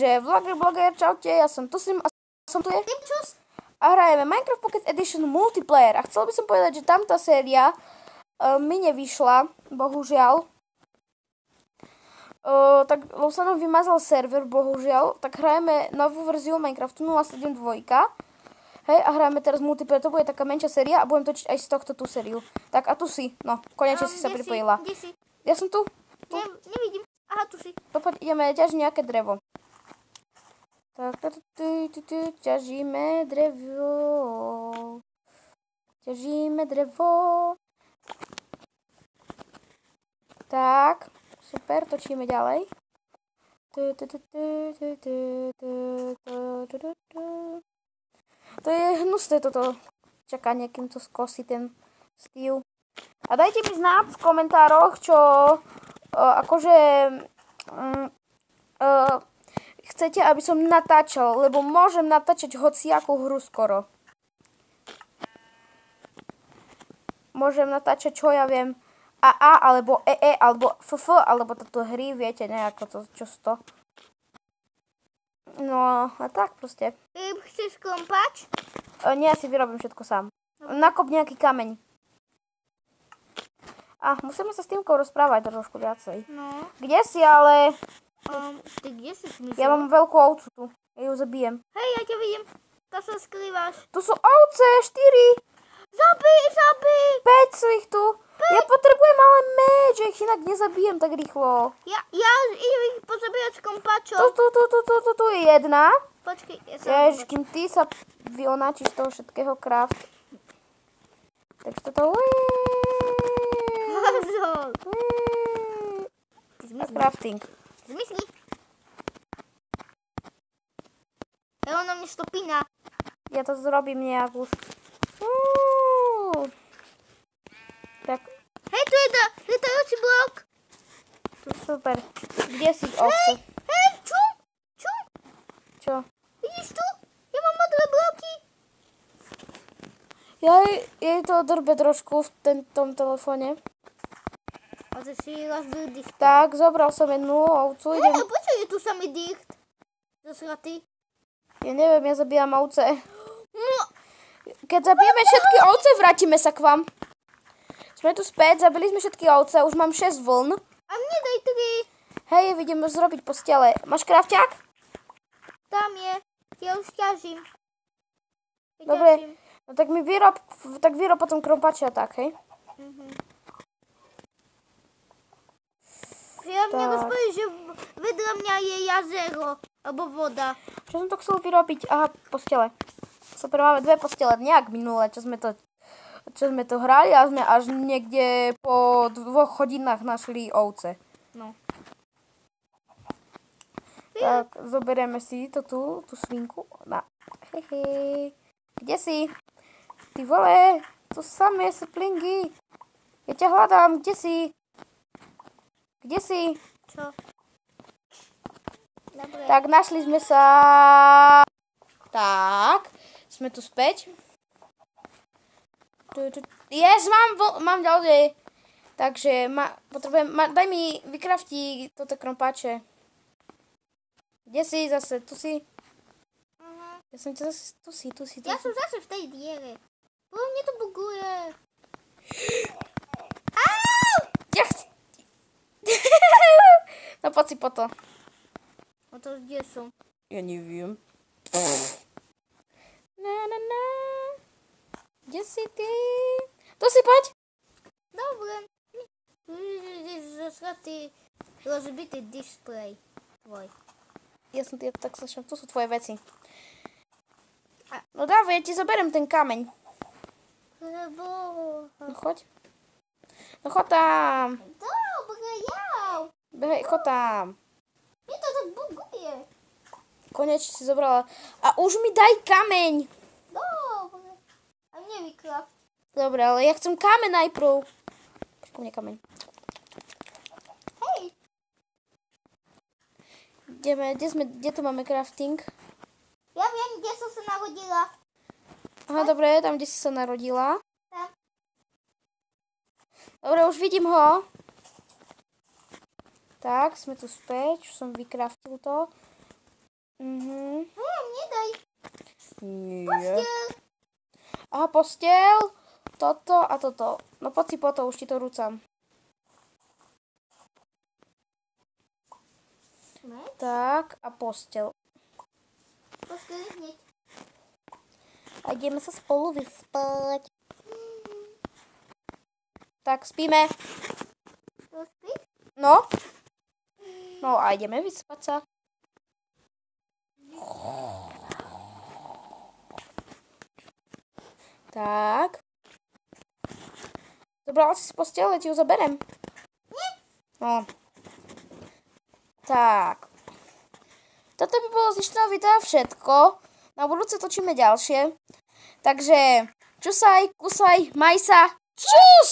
Takže vlogger, bloger, čaute, ja som tu a som tu je. A hrajeme Minecraft Pocket Edition Multiplayer. A chcel by som povedať, že tamtá séria mi nevyšla, bohužiaľ. Tak lebo sa nám vymazal server, bohužiaľ. Tak hrajeme novú verziu Minecraftu 0.7.2. Hej, a hrajeme teraz multiplayer, to bude taká menšia séria a budem točiť aj z tohto tú sériu. Tak a tu si, no, konečne si sa pripojila. Kde si? Ja som tu. Nevidím. Aha, tu si. Poď, ideme ťažiť nejaké drevo. Tak, ťažíme drevo. Ťažíme drevo. Tak, super, točíme ďalej. To je hnusné toto čakanie, kým to skosí ten stýl. A dajte mi znát v komentároch, čo akože chcete, aby som natáčal, lebo môžem natáčať hociakú hru skoro. Môžem natáčať, čo ja viem, AA, alebo EE, alebo FF, alebo toto hry, viete, nejako to, čo to. No, a tak proste. Chceš kompač? Nie, ja si vyrobím všetko sám. Nakop nejaký kameň. A musíme sa s Týmkou rozprávať trošku viacej. No. Kde si ale? Ty kde si myslel? Ja mám veľkú ovcu tu. Ja ju zabijem. Hej, ja ťa vidím. Tam sa skrývaš. Tu sú ovce, 4. Zabij! 5 sú ich tu. Ja potrebujem ale meč, že ich inak nezabijem tak rýchlo. Ja idem ich pozabíjať s kompačom. Tu je jedna. Počkej, ja sa... Jež, kým ty sa vyonáčiš z toho všetkého craft. Takže toto... A crafting. Zmysli. Ona mne stopína. Ja to zrobím nejak už. Tak. Hej, tu je letajúci blok. Super. Kde si ovce? Hej, čo? Čo? Vidíš tu? Ja mám modré bloky. Jej to drbe trošku v tom telefóne. A to si rozbil display. Tak, zobral som jednu ovcu. Hej, a počo je tu samý dicht? Zasratý. Ja neviem, ja zabíjam ovce. No. Keď zabijeme všetky ovce, vrátime sa k vám. Sme tu späť, zabili sme všetky ovce, už mám 6 vln. A mne daj 3. Hej, vidím zrobiť postele. Máš krafťák? Tam je. Ja už ťažím. Dobre, no tak mi vyrob potom krompače a tak, hej? Ja mne rozpojí, že vedľa mňa je jazero, alebo voda. Čo som to chcel vyrobiť? Aha, postele. Super, máme 2 postele, nejak minule, čo sme to hrali a sme až niekde po 2 hodinách našli ovce. No. Tak, zoberieme si tú svinku. Hehe. Kde si? Ty vole, to samé saplingy. Ja ťa hľadám, kde si? Kde si? Čo? Dobre. Tak, našli sme sa. Tak, sme tu späť. Yes, mám ďalej. Takže potrebujem, daj mi vykrafti toto krompáče. Kde si zase? Tu si? Ja som ťa zase, tu si. Ja som zase v tej diere. Mne to buguje. No poď si po to. A to kde som? Ja neviem. Kde si ty? Tu si poď. Dobre. Zasratý rozbitý displej tvoj. Ja som ty tak slyšel. Tu sú tvoje veci. No dávaj, ja ti zoberiem ten kameň. Lebo... No choď. No choď tam. Dobre, ja. Behej, choď tam. Mne to tak buguje. Konečne si zobrala. A už mi daj kameň. Dobre. A mne vykraft. Dobre, ale ja chcem kameň najprv. Počkaj, mne kameň. Hej. Kde tu máme crafting? Ja viem, kde som sa narodila. Aha, dobre, tam, kde si sa narodila. Tak. Dobre, už vidím ho. Tak, sme tu späť, už som vykraftil to. Nedaj. Nie. Postiel. Aha, postiel. Toto a toto. No poď si po to, už ti to rúcam. Tak, a posteľ. Postiel hneď. A ideme sa spolu vyspať. Tak, spíme. No. No a ideme vyspať sa. Tak. Zobrala si z postele, ti ju zoberem. No. Tak. Toto by bolo z dnešného videa všetko. Na budúce točíme ďalšie. Takže čusaj, kusaj, maj sa. Čus!